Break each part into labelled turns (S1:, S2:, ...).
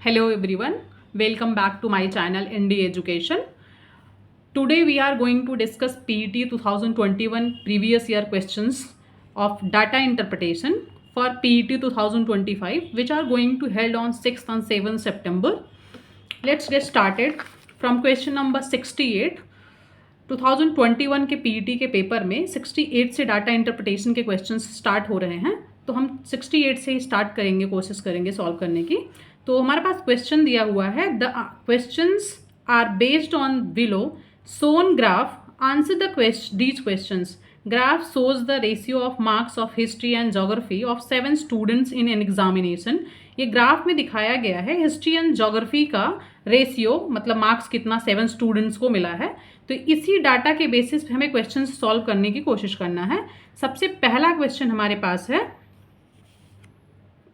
S1: Hello everyone, welcome back to my channel ND Education. Today we are going to discuss PET 2021 previous year questions of data interpretation for PET 2025 which are going to held on 6th and 7th September. Let's get started from question number 68. 2021 के PET के paper में 68 से data interpretation के questions start हो रहे हैं, तो हम 68 से ही स्टार्ट करेंगे, कोशिश करेंगे सॉल्व करने की। तो हमारे पास क्वेश्चन दिया हुआ है, the questions are based on below shown graph, answer these questions. Graph shows the ratio of marks of history and geography of 7 students in an examination. ये ग्राफ में दिखाया गया है हिस्ट्री एंड ज्योग्राफी का ratio, मतलब marks कितना 7 students को मिला है। तो इसी डाटा के बेसिस पे हमें क्वेश्चन सॉल्व करने की कोशिश करना है। सबसे पहला क्वेश्चन हमारे पास है,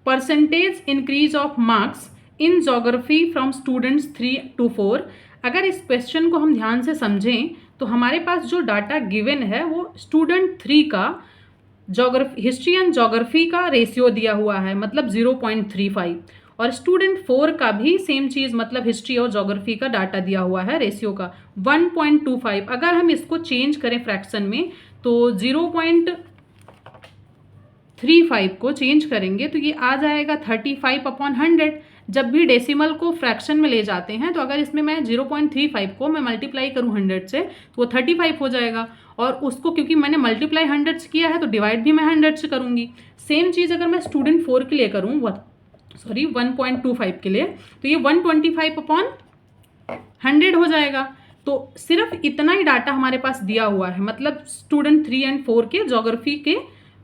S1: percentage increase of marks in geography from students 3 to 4। अगर इस क्वेश्चन को हम ध्यान से समझें तो हमारे पास जो डाटा गिवन है वो स्टूडेंट 3 का हिस्ट्री एंड ज्योग्राफी का रेशियो दिया हुआ है, मतलब 0.35, और स्टूडेंट 4 का भी सेम चीज़, मतलब हिस्ट्री और ज्योग्राफी का डाटा दिया हुआ है रेशियो का 1.25। अगर हम इसको चेंज करें फ्रैक्शन में तो 0.35 को चेंज करेंगे तो ये आ जाएगा 35/100। जब भी डेसिमल को फ्रैक्शन में ले जाते हैं तो अगर इसमें मैं 0.35 को मैं मल्टीप्लाई करूँ 100 से तो वो 35 हो जाएगा, और उसको क्योंकि मैंने मल्टीप्लाई 100 से किया है तो डिवाइड भी मैं 100 से करूँगी। सेम चीज़ अगर मैं स्टूडेंट 4 के लिए करूँ, 1.25 के लिए, तो ये 125/100 हो जाएगा। तो सिर्फ इतना ही डाटा हमारे पास दिया हुआ है, मतलब स्टूडेंट 3 और 4 के ज्योग्राफी के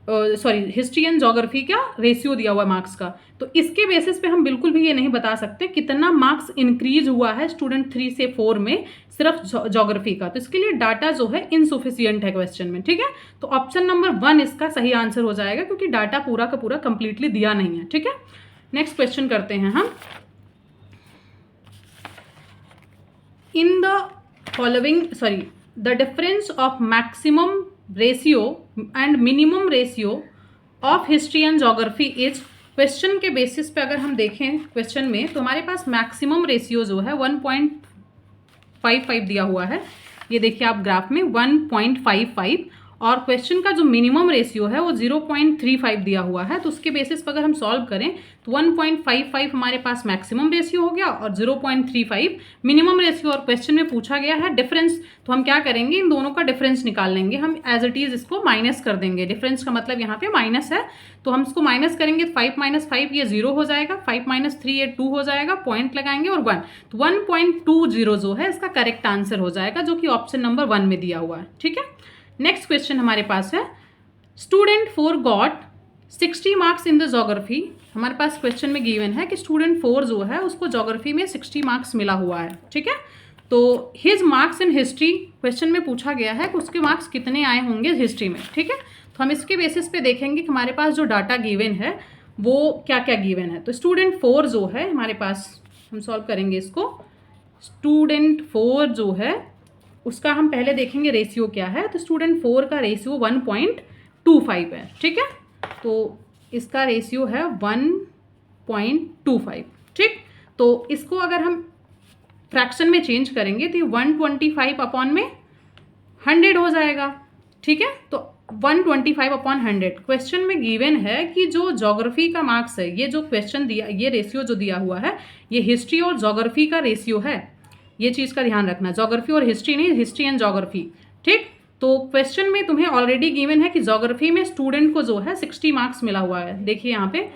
S1: हिस्ट्री एंड ज्योग्राफी का रेशियो दिया हुआ है मार्क्स का। तो इसके बेसिस पे हम बिल्कुल भी ये नहीं बता सकते कितना मार्क्स इंक्रीज हुआ है स्टूडेंट 3 से 4 में सिर्फ ज्योग्राफी का। तो इसके लिए डाटा जो है इनसफिशियंट है क्वेश्चन में, ठीक है। तो ऑप्शन नंबर 1 इसका सही आंसर हो जाएगा, क्योंकि डाटा पूरा का पूरा कंप्लीटली दिया नहीं है, ठीक है। नेक्स्ट क्वेश्चन करते हैं हम। In the following the difference of maximum ratio and minimum ratio of history and geography is. Question के बेसिस पे अगर हम देखें क्वेश्चन में तो हमारे पास मैक्सिमम रेशियो जो है 1.55 दिया हुआ है। ये देखिए आप ग्राफ में 1.55, और क्वेश्चन का जो मिनिमम रेशियो है वो 0.35 दिया हुआ है। तो उसके बेसिस पर अगर हम सॉल्व करें तो 1.55 हमारे पास मैक्सिमम रेशियो हो गया और 0.35 मिनिमम रेशियो, और क्वेश्चन में पूछा गया है डिफरेंस। तो हम क्या करेंगे, इन दोनों का डिफरेंस निकाल लेंगे। हम एज इट इज़ इसको माइनस कर देंगे, डिफरेंस का मतलब यहाँ पे माइनस है, तो हम इसको माइनस करेंगे। 5 - 5 ये 0 हो जाएगा, 5 - 3 ये 2 हो जाएगा, पॉइंट लगाएंगे और 1, तो 1.20 जो है इसका करेक्ट आंसर हो जाएगा, जो कि ऑप्शन नंबर 1 में दिया हुआ है, ठीक है। नेक्स्ट क्वेश्चन हमारे पास है, student 4 got 60 marks in the geography. हमारे पास क्वेश्चन में गिवन है कि स्टूडेंट 4 जो है उसको ज्योग्राफी में 60 मार्क्स मिला हुआ है, ठीक है। तो his marks in history, question में पूछा गया है कि उसके मार्क्स कितने आए होंगे हिस्ट्री में, ठीक है। तो हम इसके बेसिस पे देखेंगे कि हमारे पास जो डाटा गिवन है वो क्या क्या गिवन है। तो स्टूडेंट 4 जो है हमारे पास, हम सॉल्व करेंगे इसको। स्टूडेंट 4 जो है उसका हम पहले देखेंगे रेशियो क्या है। तो स्टूडेंट 4 का रेशियो 1.25 है, ठीक है। तो इसका रेशियो है 1.25, ठीक। तो इसको अगर हम फ्रैक्शन में चेंज करेंगे तो 125/100 हो जाएगा, ठीक है। तो 125/100 क्वेश्चन में गिवन है कि जो ज्योग्राफी का मार्क्स है, ये जो क्वेश्चन दिया, ये रेशियो जो दिया हुआ है ये हिस्ट्री और ज्योग्राफी का रेशियो है। ये चीज़ का ध्यान रखना, ज्योग्राफी और हिस्ट्री नहीं, हिस्ट्री एंड ज्योग्राफी, ठीक। तो क्वेश्चन में तुम्हें ऑलरेडी गिवन है कि ज्योग्राफी में स्टूडेंट को जो है 60 मार्क्स मिला हुआ है। देखिए यहाँ पे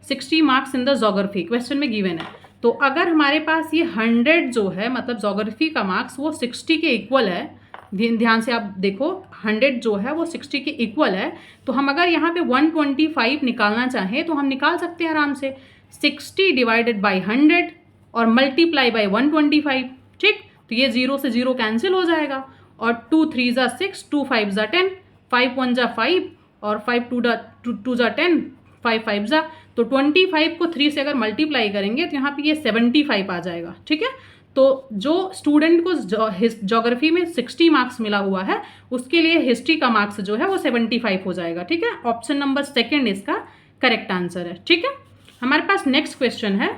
S1: 60 marks in the geography question में गिवन है। तो अगर हमारे पास ये 100 जो है, मतलब ज्योग्राफी का मार्क्स वो 60 के इक्वल है, ध्यान से आप देखो 100 जो है वो 60 के इक्वल है, तो हम अगर यहाँ पे 125 निकालना चाहें तो हम निकाल सकते हैं आराम से। 60 डिवाइडेड बाई 100 और मल्टीप्लाई बाई 125, ठीक। तो ये 0 से 0 कैंसिल हो जाएगा, और 2 × 3 = 6, 2 × 5 = 10, 5 × 1 = 5, और 5 × 2 = 10, 5 × 5 = तो 25 को 3 से अगर मल्टीप्लाई करेंगे तो यहाँ पे ये 75 आ जाएगा, ठीक है। तो जो स्टूडेंट को ज्योग्राफी में 60 मार्क्स मिला हुआ है उसके लिए हिस्ट्री का मार्क्स जो है वो 75 हो जाएगा, ठीक है। ऑप्शन नंबर 2 इसका करेक्ट आंसर है, ठीक है। हमारे पास नेक्स्ट क्वेश्चन है,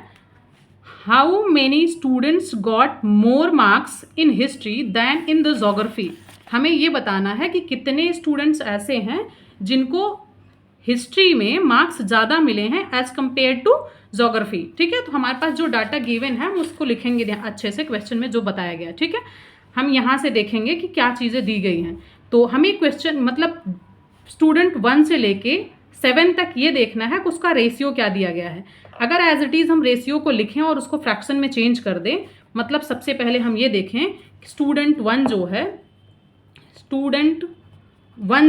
S1: how many students got more marks in history than in the geography. हमें ये बताना है कि कितने स्टूडेंट्स ऐसे हैं जिनको हिस्ट्री में मार्क्स ज़्यादा मिले हैं एज कंपेयर टू जोग्राफी। ठीक है, तो हमारे पास जो डाटा गिवन है हम उसको लिखेंगे अच्छे से क्वेश्चन में जो बताया गया। ठीक है, हम यहाँ से देखेंगे कि क्या चीज़ें दी गई हैं। तो हमें क्वेश्चन मतलब स्टूडेंट 1 से लेके 7 तक ये देखना है कि उसका रेशियो क्या दिया गया है। अगर एज इट इज़ हम रेशियो को लिखें और उसको फ्रैक्शन में चेंज कर दें, मतलब सबसे पहले हम ये देखें स्टूडेंट 1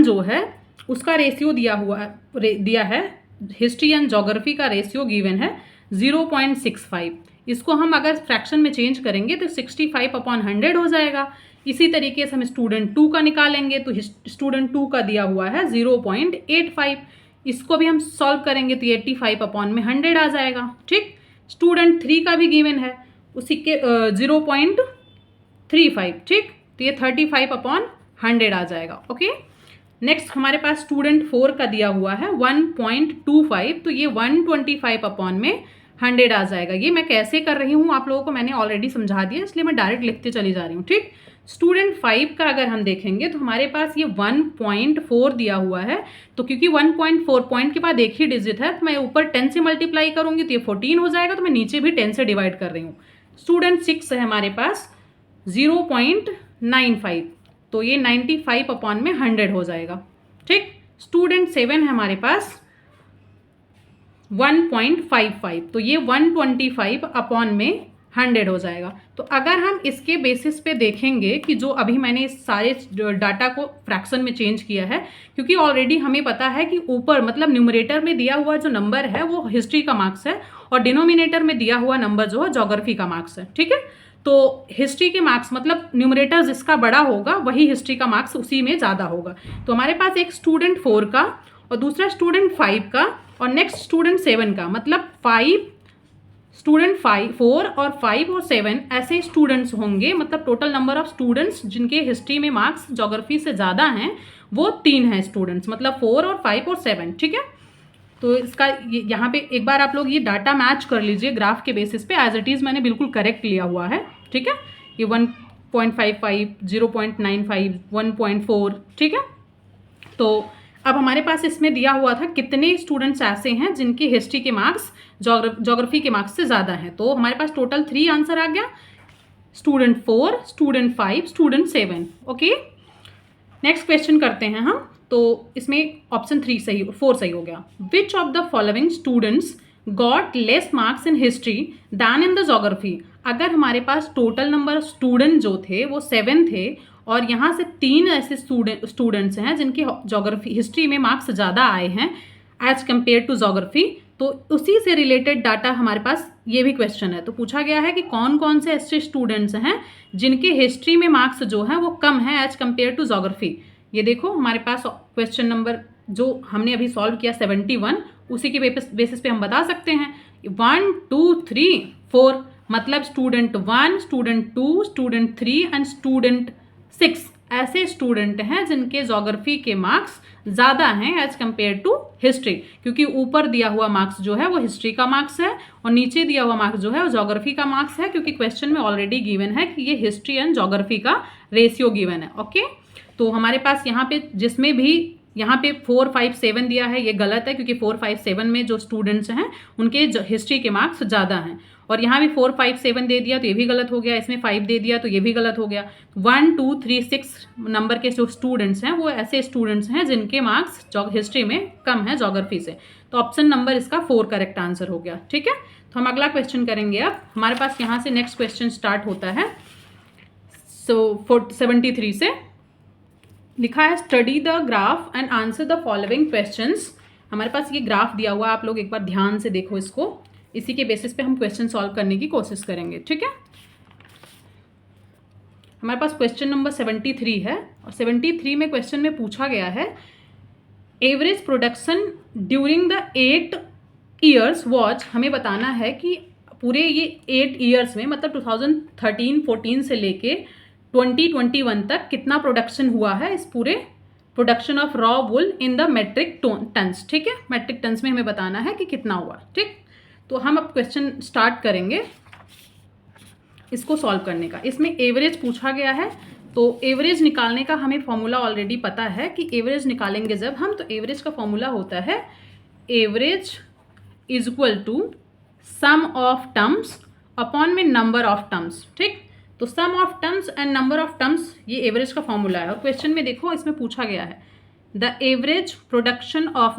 S1: जो है उसका रेशियो दिया है हिस्ट्री एंड जोग्राफी का रेशियो गिवन है 0.65। इसको हम अगर फ्रैक्शन में चेंज करेंगे तो 65/100 हो जाएगा। इसी तरीके से हम स्टूडेंट 2 का निकालेंगे तो स्टूडेंट 2 का दिया हुआ है 0.85। इसको भी हम सॉल्व करेंगे तो 85/100 आ जाएगा। ठीक, स्टूडेंट 3 का भी गिवन है उसी के 0.35। ठीक, तो ये 35/100 आ जाएगा। ओके, नेक्स्ट हमारे पास स्टूडेंट 4 का दिया हुआ है 1.25, तो ये 125/100 आ जाएगा। ये मैं कैसे कर रही हूँ आप लोगों को मैंने ऑलरेडी समझा दिया, इसलिए मैं डायरेक्ट लिखते चली जा रही हूँ। ठीक, स्टूडेंट 5 का अगर हम देखेंगे तो हमारे पास ये 1.4 दिया हुआ है, तो क्योंकि 1.4 पॉइंट के बाद एक ही डिजिट है तो मैं ऊपर 10 से मल्टीप्लाई करूँगी तो ये 14 हो जाएगा, तो मैं नीचे भी 10 से डिवाइड कर रही हूँ। स्टूडेंट 6 है हमारे पास 0.95, तो ये 95/100 हो जाएगा। ठीक, स्टूडेंट 7 है हमारे पास 1.55, तो ये 125/100 हो जाएगा। तो अगर हम इसके बेसिस पे देखेंगे कि जो अभी मैंने इस सारे डाटा को फ्रैक्शन में चेंज किया है, क्योंकि ऑलरेडी हमें पता है कि ऊपर मतलब न्यूमरेटर में दिया हुआ जो नंबर है वो हिस्ट्री का मार्क्स है और डिनोमिनेटर में दिया हुआ नंबर जो है ज्योग्राफी का मार्क्स है। ठीक है, तो हिस्ट्री के मार्क्स मतलब न्यूमरेटर जिसका बड़ा होगा वही हिस्ट्री का मार्क्स उसी में ज़्यादा होगा। तो हमारे पास एक स्टूडेंट 4 का और दूसरा स्टूडेंट 5 का और नेक्स्ट स्टूडेंट 7 का, मतलब 4 और 5 और 7 ऐसे स्टूडेंट्स होंगे। मतलब टोटल नंबर ऑफ स्टूडेंट्स जिनके हिस्ट्री में मार्क्स ज्योग्राफी से ज़्यादा हैं वो 3 हैं स्टूडेंट्स, मतलब 4 और 5 और 7। ठीक है, तो इसका यहाँ पे एक बार आप लोग ये डाटा मैच कर लीजिए ग्राफ के बेसिस पे, एज इट इज़ मैंने बिल्कुल करेक्ट लिया हुआ है। ठीक है, ये 1.55, 0.95, 1.4। ठीक है, तो अब हमारे पास इसमें दिया हुआ था कितने स्टूडेंट्स ऐसे हैं जिनके हिस्ट्री के मार्क्स ज्योग्राफी के मार्क्स से ज़्यादा हैं। तो हमारे पास टोटल 3 आंसर आ गया, student 4, student 5, student 7। Okay, next question करते हैं हम। तो इसमें ऑप्शन 4 सही हो गया। Which of the following students got less marks in history than in the geography. अगर हमारे पास टोटल नंबर स्टूडेंट जो थे वो 7 थे और यहाँ से 3 ऐसे स्टूडेंट्स हैं जिनके जोग्राफी हिस्ट्री में मार्क्स ज़्यादा आए हैं एज कम्पेयर टू जोग्राफी, तो उसी से रिलेटेड डाटा हमारे पास ये भी क्वेश्चन है। तो पूछा गया है कि कौन कौन से ऐसे स्टूडेंट्स हैं जिनके हिस्ट्री में मार्क्स जो हैं वो कम है एज कम्पेयर टू जोग्राफी। ये देखो हमारे पास क्वेश्चन नंबर जो हमने अभी सॉल्व किया 71, उसी के बेसिस पे हम बता सकते हैं 1, 2, 3, 4, मतलब student 1, student 2, student 3 and student 6 ऐसे स्टूडेंट हैं जिनके ज्योग्राफी के मार्क्स ज़्यादा हैं एज कम्पेयर टू हिस्ट्री, क्योंकि ऊपर दिया हुआ मार्क्स जो है वो हिस्ट्री का मार्क्स है और नीचे दिया हुआ मार्क्स जो है वो ज्योग्राफी का मार्क्स है, क्योंकि क्वेश्चन में ऑलरेडी गिवन है कि ये हिस्ट्री एंड ज्योग्राफी का रेशियो गिवन है। ओके, तो हमारे पास यहाँ पे जिसमें भी यहाँ पे 4, 5, 7 दिया है ये गलत है, क्योंकि 4, 5, 7 में जो स्टूडेंट्स हैं उनके हिस्ट्री के मार्क्स ज़्यादा हैं। और यहाँ भी 4, 5, 7 दे दिया तो ये भी गलत हो गया, इसमें 5 दे दिया तो ये भी गलत हो गया। 1, 2, 3, 6 नंबर के जो स्टूडेंट्स हैं वो ऐसे स्टूडेंट्स हैं जिनके मार्क्स हिस्ट्री में कम है ज्योग्राफी से। तो ऑप्शन नंबर इसका 4 करेक्ट आंसर हो गया। ठीक है, तो हम अगला क्वेश्चन करेंगे। अब हमारे पास यहाँ से नेक्स्ट क्वेश्चन स्टार्ट होता है। 73 से लिखा है study the graph and answer the following questions. हमारे पास ये ग्राफ दिया हुआ है, आप लोग एक बार ध्यान से देखो इसको, इसी के बेसिस पे हम क्वेश्चन सॉल्व करने की कोशिश करेंगे। ठीक है, हमारे पास क्वेश्चन नंबर 73 है और 73 में क्वेश्चन में पूछा गया है average production during the 8 years watch. हमें बताना है कि पूरे ये 8 ईयर्स में मतलब 2013-14 से लेके 2021 तक कितना प्रोडक्शन हुआ है इस पूरे production of raw wool in the metric tons. ठीक है, मेट्रिक टन्स में हमें बताना है कि कितना हुआ। ठीक, तो हम अब क्वेश्चन स्टार्ट करेंगे। इसको सॉल्व करने का। इसमें एवरेज पूछा गया है, तो एवरेज निकालने का हमें फॉर्मूला ऑलरेडी पता है कि एवरेज निकालेंगे जब हम, तो एवरेज का फॉर्मूला होता है average is equal to sum of terms upon में नंबर ऑफ टर्म्स। ठीक, तो sum of terms and number of terms, ये एवरेज का फॉर्मूला है। और क्वेश्चन में देखो इसमें पूछा गया है the average production of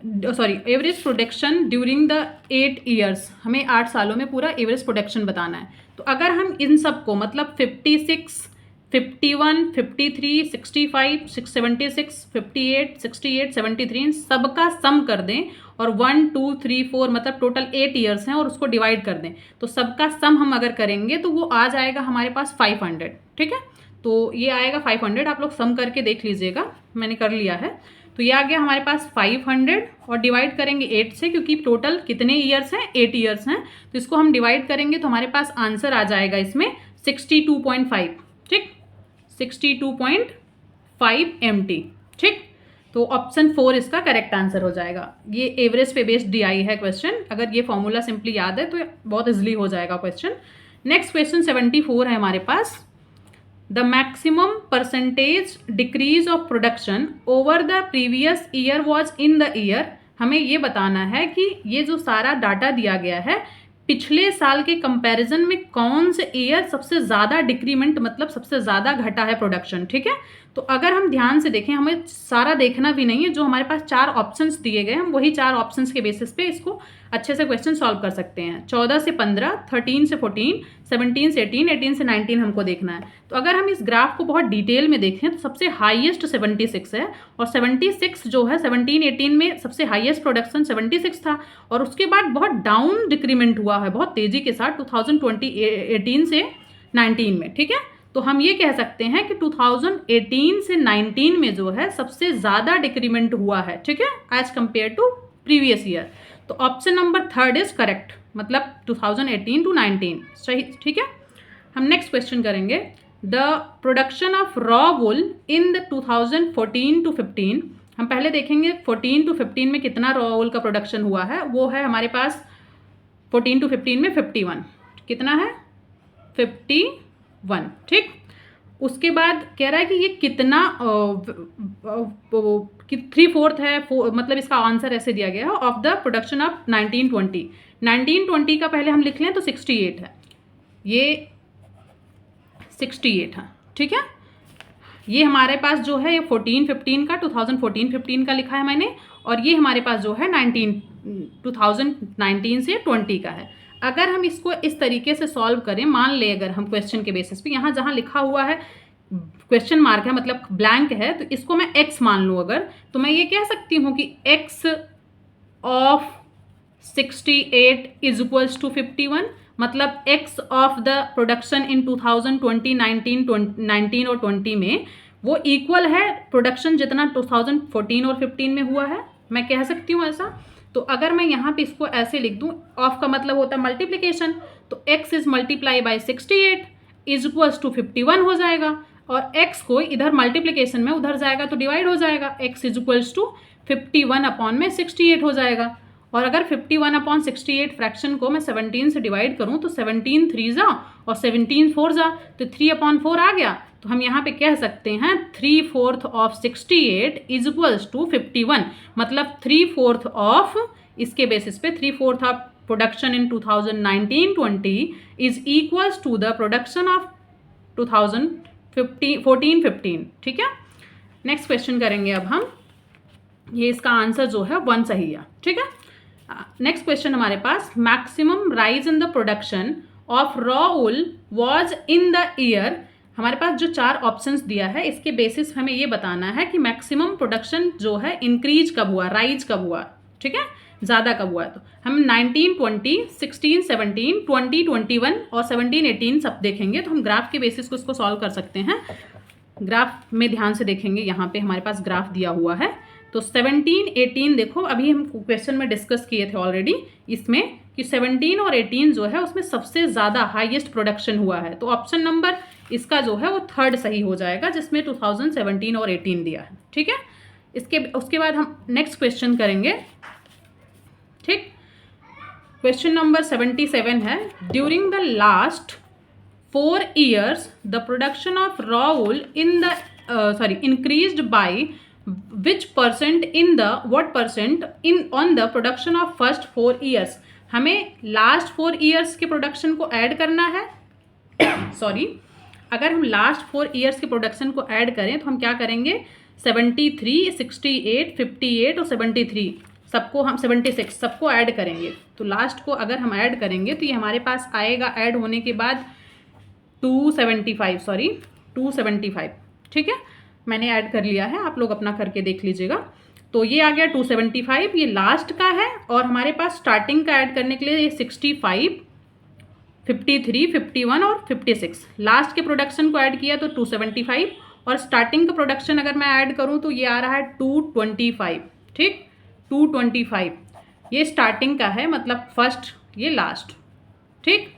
S1: average production during the 8 years. हमें 8 सालों में पूरा एवरेज प्रोडक्शन बताना है। तो अगर हम इन सब को मतलब 56, 51, 53, 65, 76, 58, 68, 73 इन सबका सम कर दें और 1, 2, 3, 4 मतलब टोटल 8 ईयर्स हैं और उसको डिवाइड कर दें, तो सबका सम हम अगर करेंगे तो वो आ जाएगा हमारे पास 500। ठीक है, तो ये आएगा 500। आप लोग सम करके देख लीजिएगा, मैंने कर लिया है। तो ये आ गया हमारे पास 500 और डिवाइड करेंगे 8 से, क्योंकि टोटल कितने ईयर्स हैं, 8 ईयर्स हैं। तो इसको हम डिवाइड करेंगे तो हमारे पास आंसर आ जाएगा इसमें 62.5। ठीक, 62.5 MT। ठीक, तो ऑप्शन 4 इसका करेक्ट आंसर हो जाएगा। ये एवरेज पे बेस्ड DI है क्वेश्चन। अगर ये फॉर्मूला सिंपली याद है तो बहुत इजीली हो जाएगा क्वेश्चन। नेक्स्ट क्वेश्चन 74 है हमारे पास। The maximum percentage decrease of production over the previous year was in the year. हमें ये बताना है कि ये जो सारा डाटा दिया गया है, पिछले साल के कंपैरिजन में कौन से ईयर सबसे ज़्यादा डिक्रीमेंट मतलब सबसे ज़्यादा घटा है प्रोडक्शन। ठीक है, तो अगर हम ध्यान से देखें, हमें सारा देखना भी नहीं है, जो हमारे पास 4 ऑप्शंस दिए गए हम वही 4 ऑप्शंस के बेसिस पे इसको अच्छे से क्वेश्चन सॉल्व कर सकते हैं। 14 से 15, 13 से 14, 17 से 18, 18 से 19 हमको देखना है। तो अगर हम इस ग्राफ को बहुत डिटेल में देखें तो सबसे हाईएस्ट 76 है, और 76 जो है 17-18 में सबसे हाईएस्ट प्रोडक्शन 76 था, और उसके बाद बहुत डाउन डिक्रीमेंट हुआ है बहुत तेज़ी के साथ 2018 से 19 में। ठीक है, तो हम ये कह सकते हैं कि 2018 से 19 में जो है सबसे ज़्यादा डिक्रीमेंट हुआ है। ठीक है, as compare to previous year. तो ऑप्शन नंबर 3 इज करेक्ट, मतलब 2018 to 19 सही। ठीक है, हम नेक्स्ट क्वेश्चन करेंगे। The production of raw wool in the 2014 to 15। हम पहले देखेंगे 14 to 15 में कितना रॉ वुल का प्रोडक्शन हुआ है। वो है हमारे पास 14 to 15 में 51। कितना है? 51। ठीक, उसके बाद कह रहा है कि ये कितना 3/4 है, मतलब इसका आंसर ऐसे दिया गया है ऑफ द प्रोडक्शन ऑफ 1920। 1920 का पहले हम लिख लें तो 68 है, ये 68 है। ठीक है, ये हमारे पास जो है ये 14-15 का 2014-15 का लिखा है मैंने, और ये हमारे पास जो है 2019 से 20 का है। अगर हम इसको इस तरीके से सॉल्व करें, मान ले अगर हम क्वेश्चन के बेसिस पे यहाँ जहाँ लिखा हुआ है क्वेश्चन मार्क है मतलब ब्लैंक है, तो इसको मैं x मान लूँ अगर, तो मैं ये कह सकती हूँ कि x of 68 is equals to 51, मतलब x of the production in 2020, 19 और 20 में वो इक्वल है प्रोडक्शन जितना 2014 और 15 में हुआ है। मैं कह सकती हूँ ऐसा। तो अगर मैं यहाँ पे इसको ऐसे लिख दूँ, ऑफ का मतलब होता है मल्टीप्लिकेशन, तो x is multiply by 68 is equals to 51 हो जाएगा, और x को इधर मल्टीप्लिकेशन में उधर जाएगा तो डिवाइड हो जाएगा, x is equals to 51 upon में 68 हो जाएगा। और अगर 51 अपॉन 68 फ्रैक्शन को मैं 17 से डिवाइड करूँ तो 17 3 जा और 17 4 जा, तो 3/4 आ गया। तो हम यहाँ पे कह सकते हैं 3/4 ऑफ 68 इज इक्वल्स टू 51, मतलब 3/4 ऑफ, इसके बेसिस पे 3/4 of production in 2019-20 is equals to the production of 2014-15। ठीक है, नेक्स्ट क्वेश्चन करेंगे अब हम। ये इसका आंसर जो है 1 सही है। ठीक है, नेक्स्ट क्वेश्चन हमारे पास, maximum rise in the production of raw wool was in the year. हमारे पास जो 4 ऑप्शंस दिया है इसके बेसिस हमें ये बताना है कि मैक्सिमम प्रोडक्शन जो है इंक्रीज कब हुआ, राइज कब हुआ। ठीक है, ज़्यादा कब हुआ है। तो हम 19-20, 16-17, 20-21 और 17-18 सब देखेंगे। तो हम ग्राफ के बेसिस को इसको सॉल्व कर सकते हैं। ग्राफ में ध्यान से देखेंगे, यहाँ पे हमारे पास ग्राफ दिया हुआ है। तो 17-18 देखो, अभी हम क्वेश्चन में डिस्कस किए थे ऑलरेडी इसमें कि 17 और 18 जो है उसमें सबसे ज़्यादा हाईएस्ट प्रोडक्शन हुआ है। तो ऑप्शन नंबर इसका जो है वो 3rd सही हो जाएगा, जिसमें 2017 और 18 दिया है। ठीक है, उसके बाद हम नेक्स्ट क्वेश्चन करेंगे। ठीक, क्वेश्चन नंबर 77 है, during the last 4 years the production of raw wool in the increased by which percent in the what percent in on the production of first 4 years। हमें लास्ट 4 years के production को add करना है sorry अगर हम last 4 years के production को add करें तो हम क्या करेंगे, 73, 68, 58 और 73 सबको हम 76 सबको ऐड करेंगे। तो लास्ट को अगर हम ऐड करेंगे तो ये हमारे पास आएगा ऐड होने के बाद 275, ठीक है, मैंने ऐड कर लिया है, आप लोग अपना करके देख लीजिएगा। तो ये आ गया 275, ये लास्ट का है, और हमारे पास स्टार्टिंग का ऐड करने के लिए ये 65, 53, 51 और 56 लास्ट के प्रोडक्शन को ऐड किया तो 275, और स्टार्टिंग का प्रोडक्शन अगर मैं ऐड करूँ तो ये आ रहा है 225, ठीक, 225 ये स्टार्टिंग का है, मतलब फर्स्ट ये लास्ट, ठीक।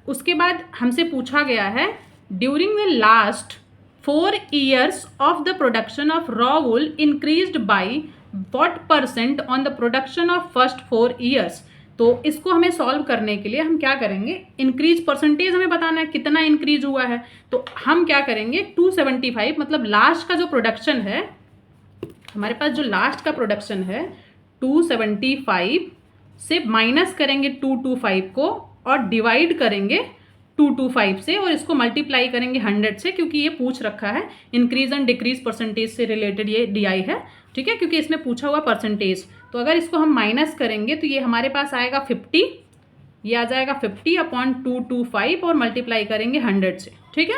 S1: उसके बाद हमसे पूछा गया है during the last 4 years of the production of raw wool increased by what percent on the production of first 4 years। तो इसको हमें सॉल्व करने के लिए हम क्या करेंगे, इंक्रीज परसेंटेज हमें बताना है कितना इंक्रीज हुआ है। तो हम क्या करेंगे, 275 मतलब लास्ट का जो प्रोडक्शन है, हमारे पास जो लास्ट का प्रोडक्शन है 275 से माइनस करेंगे 225 को और डिवाइड करेंगे 225 से, और इसको मल्टीप्लाई करेंगे 100 से, क्योंकि ये पूछ रखा है इंक्रीज एंड डिक्रीज परसेंटेज से रिलेटेड ये DI है, ठीक है, क्योंकि इसमें पूछा हुआ परसेंटेज। तो अगर इसको हम माइनस करेंगे तो ये हमारे पास आएगा 50, ये आ जाएगा 50/225 और मल्टीप्लाई करेंगे 100 से, ठीक है।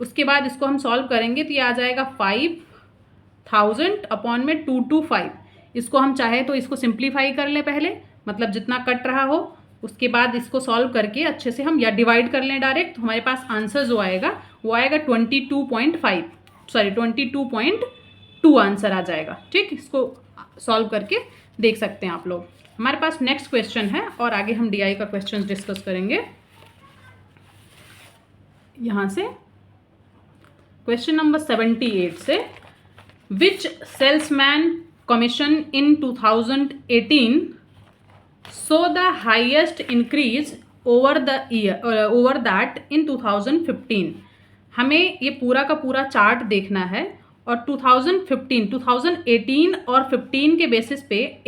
S1: उसके बाद इसको हम सॉल्व करेंगे तो ये आ जाएगा 5000/225। इसको हम चाहे तो इसको सिंप्लीफाई कर लें पहले, मतलब जितना कट रहा हो, उसके बाद इसको सॉल्व करके अच्छे से हम या डिवाइड कर लें डायरेक्ट, तो हमारे पास आंसर जो आएगा वो आएगा 22.2 आंसर आ जाएगा, ठीक। इसको सॉल्व करके देख सकते हैं आप लोग। हमारे पास नेक्स्ट क्वेश्चन है और आगे हम DI का क्वेश्चन डिस्कस करेंगे। यहाँ से क्वेश्चन नंबर 78 से, which salesman commission in 2018 so the highest increase over that in 2015। हमें ये पूरा का पूरा चार्ट देखना है और 2018 और 15 के बेसिस पे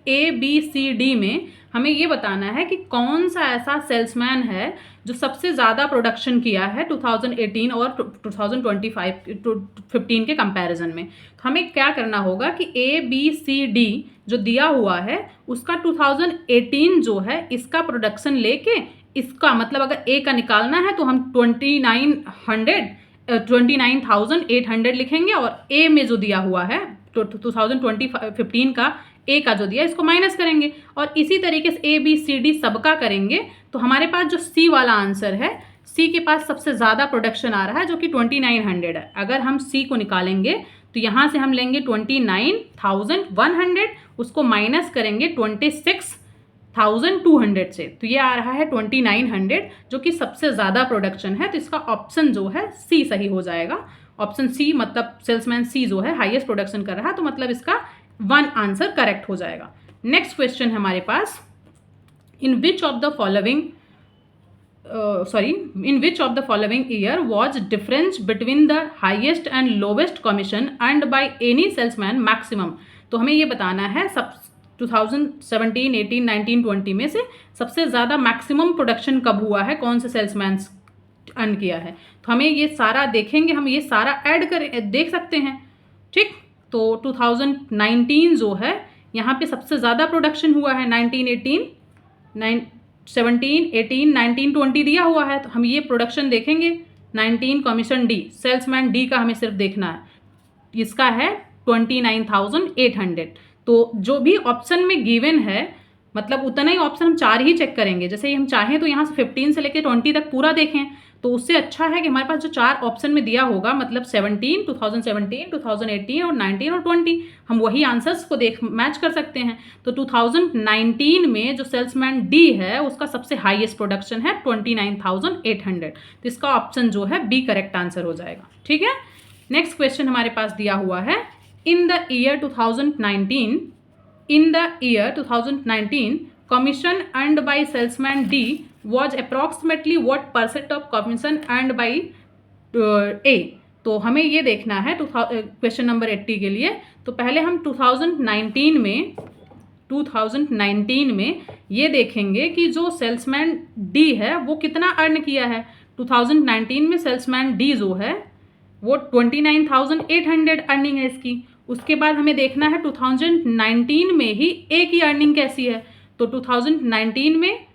S1: ABCD में हमें ये बताना है कि कौन सा ऐसा सेल्समैन है जो सबसे ज़्यादा प्रोडक्शन किया है 2018 और 2015 के कंपैरिजन में। तो हमें क्या करना होगा कि ABCD जो दिया हुआ है उसका 2018 जो है इसका प्रोडक्शन लेके, इसका मतलब अगर A का निकालना है तो हम 29,800 लिखेंगे, और A में जो दिया हुआ है तो 2015 का A का जो दिया इसको माइनस करेंगे, और इसी तरीके से ABCD सबका करेंगे। तो हमारे पास जो C वाला आंसर है, C के पास सबसे ज़्यादा प्रोडक्शन आ रहा है जो कि 2900 है। अगर हम C को निकालेंगे तो यहाँ से हम लेंगे 29,100, उसको माइनस करेंगे 26,200 से, तो ये आ रहा है 2900 जो कि सबसे ज़्यादा प्रोडक्शन है। तो इसका ऑप्शन जो है C सही हो जाएगा। ऑप्शन C मतलब सेल्समैन C जो है हाईएस्ट प्रोडक्शन कर रहा है, तो मतलब इसका 1 आंसर करेक्ट हो जाएगा। नेक्स्ट क्वेश्चन है हमारे पास, in which of the following year was difference between the highest and lowest commission earned by any salesman maximum. तो हमें ये बताना है सब 2017, 18, 19, 20 में से सबसे ज़्यादा मैक्सिमम प्रोडक्शन कब हुआ है, कौन से सेल्समैन अर्न किया है। तो हमें ये सारा देखेंगे, हम ये सारा ऐड कर देख सकते हैं, ठीक। तो 2019 जो है यहाँ पे सबसे ज़्यादा प्रोडक्शन हुआ है, 19, 18, 17, 18, 19, 20 दिया हुआ है, तो हम ये प्रोडक्शन देखेंगे। 19 कमीशन D, सेल्समैन D का हमें सिर्फ देखना है, इसका है 29,800। तो जो भी ऑप्शन में गिवन है मतलब उतना ही ऑप्शन हम 4 ही चेक करेंगे। जैसे हम चाहें तो यहाँ से 15 से लेकर 20 तक पूरा देखें, तो उससे अच्छा है कि हमारे पास जो 4 ऑप्शन में दिया होगा, मतलब 17, 2017, 2018 और 19 और 20, हम वही आंसर्स को मैच कर सकते हैं। तो 2019 में जो सेल्समैन D है उसका सबसे हाईएस्ट प्रोडक्शन है 29,800, तो इसका ऑप्शन जो है B करेक्ट आंसर हो जाएगा, ठीक है। नेक्स्ट क्वेश्चन हमारे पास दिया हुआ है, in the year 2019 commission earned by salesman D was approximately what percent of commission earned by A। तो हमें ये देखना है क्वेश्चन नंबर 80 के लिए। तो पहले हम 2019 में ये देखेंगे कि जो सेल्समैन डी है वो कितना अर्न किया है। 2019 में सेल्समैन डी जो है वो 29,800 अर्निंग है इसकी। उसके बाद हमें देखना है 2019 में ही ए की अर्निंग कैसी है। तो 2019 में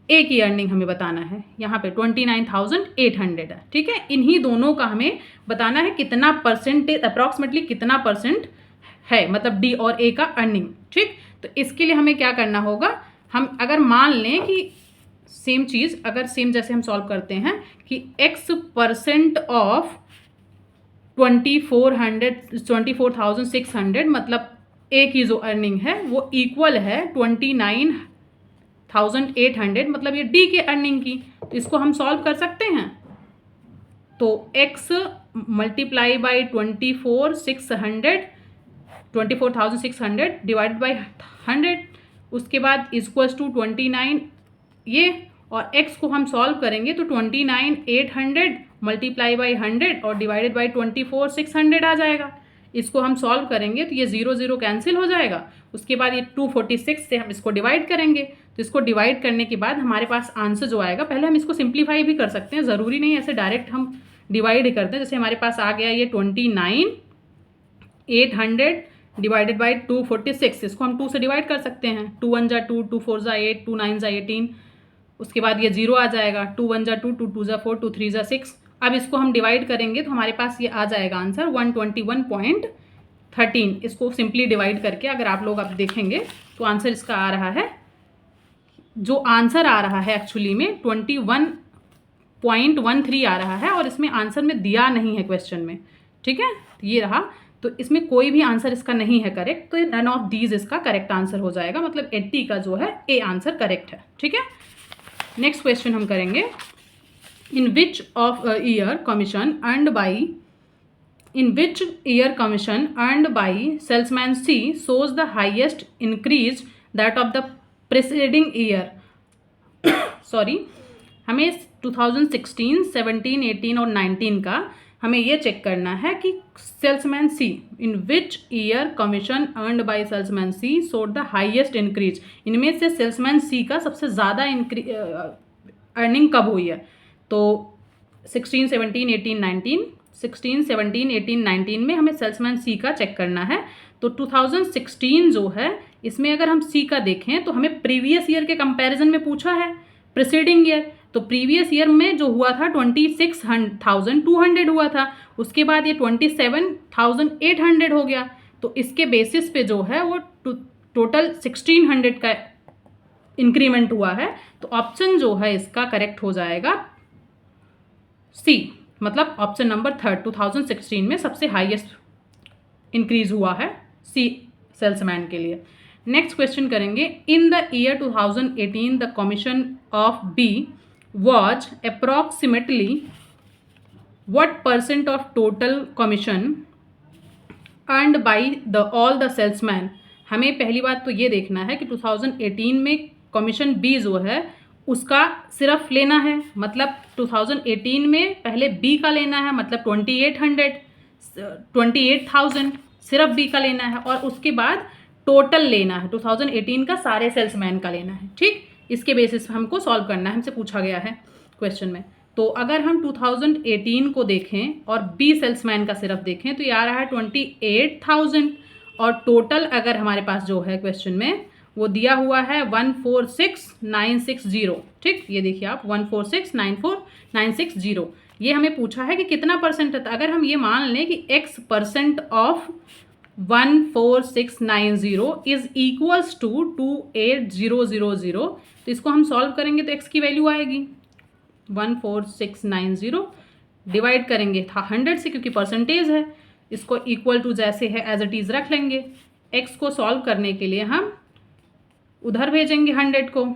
S1: ए की अर्निंग हमें बताना है, यहाँ पे 29,800 है। ठीक है, इन्हीं दोनों का हमें बताना है कितना परसेंटेज, अप्रॉक्सीमेटली कितना परसेंट है, मतलब डी और ए का अर्निंग। ठीक, तो इसके लिए हमें क्या करना होगा, हम अगर मान लें कि सेम चीज़, अगर सेम जैसे हम सॉल्व करते हैं कि x% ऑफ 24,600 मतलब ए की जो अर्निंग है वो इक्वल है 29,800 मतलब ये डी के अर्निंग की। तो इसको हम सॉल्व कर सकते हैं। तो x multiply by 24,600 divided by 100, उसके बाद इक्वल्स टू 29 ये, और x को हम सॉल्व करेंगे तो 29,800 मल्टीप्लाई बाई 100 और डिवाइडेड बाई 24,600 आ जाएगा। इसको हम सॉल्व करेंगे तो ये 0 0 कैंसिल हो जाएगा। उसके बाद ये 246 से हम इसको डिवाइड करेंगे। तो इसको डिवाइड करने के बाद हमारे पास आंसर जो आएगा, पहले हम इसको सिंप्लीफाई भी कर सकते हैं, ज़रूरी नहीं ऐसे डायरेक्ट हम डिवाइड ही करते हैं। जैसे हमारे पास आ गया ये 29,800 डिवाइडेड बाई 246, इसको हम 2 से डिवाइड कर सकते हैं। 2 1 जा 2, 2 4 जा 8, 2 9 जा 18, उसके बाद ये 0 आ जाएगा। 2 1 जा 2, 2 2 जा 4, 2 3 जा 6। अब इसको हम डिवाइड करेंगे तो हमारे पास ये आ जाएगा आंसर 121.13। इसको सिंपली डिवाइड करके अगर आप लोग अब देखेंगे तो आंसर इसका आ रहा है, जो आंसर आ रहा है एक्चुअली में 21.13 आ रहा है, और इसमें आंसर में दिया नहीं है क्वेश्चन में। ठीक है, ये रहा। तो इसमें कोई भी आंसर इसका नहीं है करेक्ट, तो नन ऑफ दीज इसका करेक्ट आंसर हो जाएगा, मतलब 80 का जो है ए आंसर करेक्ट है। ठीक है, नेक्स्ट क्वेश्चन हम करेंगे, in which year commission earned by salesman C shows the highest increase that of the preceding year। Sorry, हमें 2016, 17, 18 और 19 का हमें ये चेक करना है कि salesman C, in which year commission earned by salesman C showed the highest increase. इनमें से सेल्समैन सी का सबसे ज़्यादा अर्निंग कब हुई है। तो 16, 17, 18, 19, 16, 17, 18, 19 में हमें सेल्समैन सी का चेक करना है। तो 2016 जो है, इसमें अगर हम सी का देखें तो हमें प्रीवियस ईयर के कंपैरिजन में पूछा है, प्रीसीडिंग ईयर। तो प्रीवियस ईयर में जो हुआ था 26,200 हुआ था, उसके बाद ये 27,800 हो गया। तो इसके बेसिस पे जो है वो टोटल 1,600 का इंक्रीमेंट हुआ है। तो ऑप्शन जो है इसका करेक्ट हो जाएगा सी, मतलब ऑप्शन नंबर 3, 2016 में सबसे हाईएस्ट इंक्रीज हुआ है सी सेल्समैन के लिए। नेक्स्ट क्वेश्चन करेंगे, in the year 2018 the commission of B was approximately what percent of total commission earned by all the salesmen। हमें पहली बात तो ये देखना है कि 2018 में कमीशन बी जो है उसका सिर्फ लेना है, मतलब 2018 में पहले बी का लेना है, मतलब 28,000 सिर्फ बी का लेना है, और उसके बाद टोटल लेना है 2018 का सारे सेल्समैन का लेना है। ठीक, इसके बेसिस पे हमको सॉल्व करना है, हमसे पूछा गया है क्वेश्चन में। तो अगर हम 2018 को देखें और बी सेल्समैन का सिर्फ देखें तो ये आ रहा है 28,000, और टोटल अगर हमारे पास जो है क्वेश्चन में वो दिया हुआ है 146,960। ठीक, ये देखिए आप 146,960, ये हमें पूछा है कि कितना परसेंट है। तो अगर हम ये मान लें कि x% of 14690 is equals to 28,000, तो इसको हम सॉल्व करेंगे तो x की वैल्यू आएगी 14690 डिवाइड करेंगे 100 से, क्योंकि परसेंटेज है, इसको इक्वल टू जैसे है एज इट इज़ रख लेंगे। x को सॉल्व करने के लिए हम उधर भेजेंगे 100 को,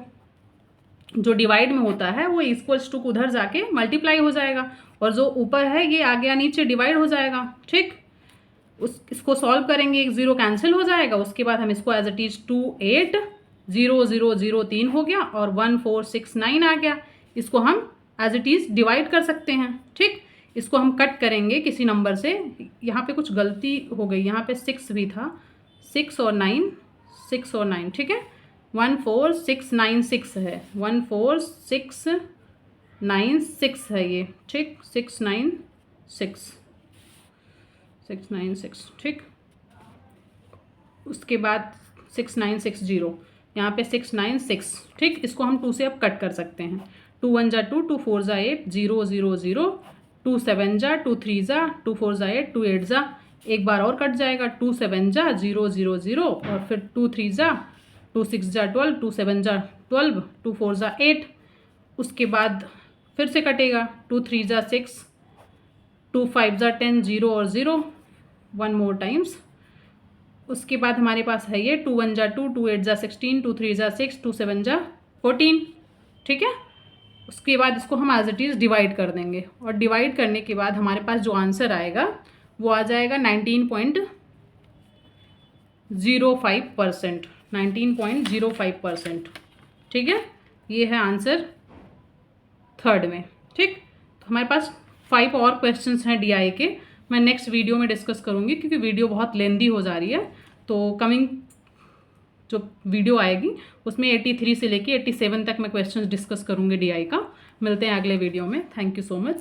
S1: जो डिवाइड में होता है वो इक्वल्स टू उधर जाके मल्टीप्लाई हो जाएगा, और जो ऊपर है ये आगे या नीचे डिवाइड हो जाएगा। ठीक, इसको सॉल्व करेंगे, एक 0 कैंसिल हो जाएगा। उसके बाद हम इसको एज इट इज 0003 हो गया और 1469 आ गया। इसको हम एज इट इज़ डिवाइड कर सकते हैं। ठीक, इसको हम कट करेंगे किसी नंबर से। यहाँ पे कुछ गलती हो गई, यहाँ पे 6 भी था, 6 और 9, ठीक है। 14696 है, 14696 है ये। ठीक, 696, ठीक। उसके बाद 6960, यहाँ पे 696, ठीक। इसको हम 2 से अब कट कर सकते हैं। 2 1 जा 2, 2 4 जा 8, 0 0 0, 2 7 जा, 2 3 जा, 2 4 जा 8, 2 8 जा, एक बार और कट जाएगा। 2 7 जा 0 0 0 और फिर 2 3 जा, 2 6 जा 12, 2 7 जा 12, 2 4 जा 8। उसके बाद फिर से कटेगा। 2 3 जा 6, 2 5 जा 10, 0 और 0, 1 मोर टाइम्स। उसके बाद हमारे पास है ये 2 1 जा 2, 2 8 जा 16, 2 3 जा 6, 2 7 जा 14, ठीक है। उसके बाद इसको हम एज इट इज़ डिवाइड कर देंगे और डिवाइड करने के बाद हमारे पास जो आंसर आएगा वो आ जाएगा 19.05%, 19.05%, ठीक है। ये है आंसर थर्ड में। ठीक, तो हमारे पास 5 और क्वेश्चंस हैं DI के। मैं नेक्स्ट वीडियो में डिस्कस करूँगी क्योंकि वीडियो बहुत लेंदी हो जा रही है। तो कमिंग जो वीडियो आएगी उसमें 83 से लेके 87 तक मैं क्वेश्चंस डिस्कस करूँगी DI का। मिलते हैं अगले वीडियो में। Thank you so much.